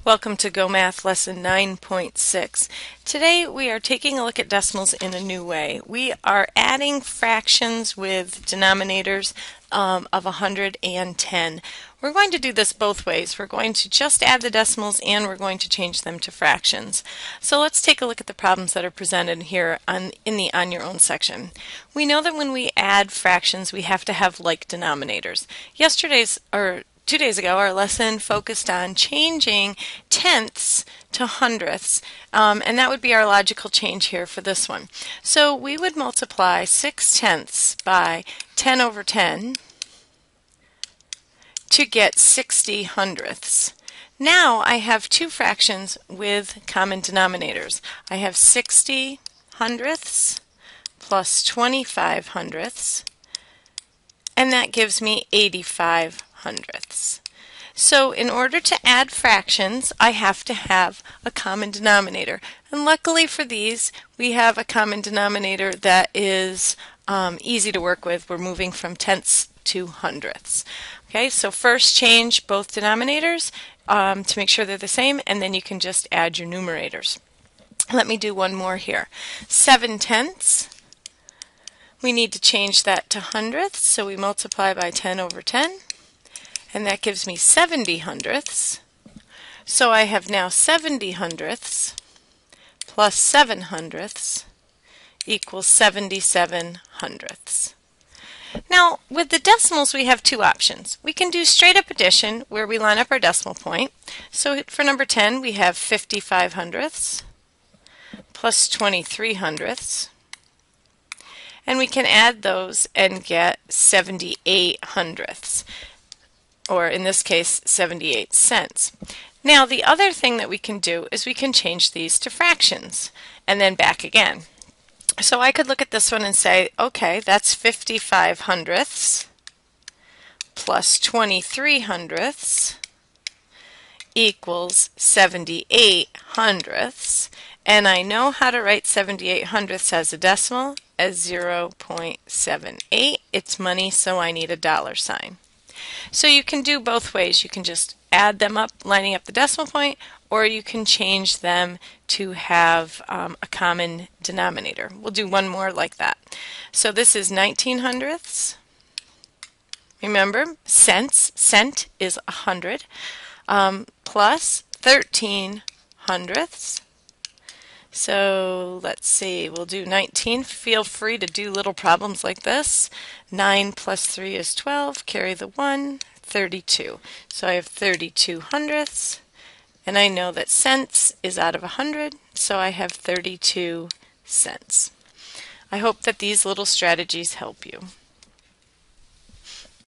Welcome to Go Math Lesson 9.6. Today we are taking a look at decimals in a new way. We are adding fractions with denominators of 110. We're going to do this both ways. We're going to just add the decimals and we're going to change them to fractions. So let's take a look at the problems that are presented here in the On Your Own section. We know that when we add fractions we have to have like denominators. 2 days ago, our lesson focused on changing tenths to hundredths, and that would be our logical change here for this one. So we would multiply 6/10 by 10 over 10 to get 60 hundredths. Now I have two fractions with common denominators. I have 60 hundredths plus 25 hundredths, and that gives me 85 hundredths. So in order to add fractions, I have to have a common denominator. And luckily for these, we have a common denominator that is easy to work with. We're moving from tenths to hundredths. Okay, so first change both denominators to make sure they're the same, and then you can just add your numerators. Let me do one more here. 7/10. We need to change that to hundredths, so we multiply by 10 over 10. And that gives me 70 hundredths. So I have now 70 hundredths plus 7 hundredths equals 77 hundredths. Now, with the decimals, we have two options. We can do straight up addition, where we line up our decimal point. So for number 10, we have 55 hundredths plus 23 hundredths. And we can add those and get 78 hundredths. Or in this case, 78 cents. Now the other thing that we can do is we can change these to fractions and then back again. So I could look at this one and say, okay, that's 55 hundredths plus 23 hundredths equals 78 hundredths. And I know how to write 78 hundredths as a decimal as 0.78. It's money, so I need a dollar sign. So you can do both ways. You can just add them up, lining up the decimal point, or you can change them to have a common denominator. We'll do one more like that. So this is 19 hundredths. Remember, cents, cent is 100, plus 13 hundredths. So let's see, we'll do 19. Feel free to do little problems like this. 9 plus 3 is 12, carry the 1, 32. So I have 32 hundredths, and I know that cents is out of 100, so I have 32 cents. I hope that these little strategies help you.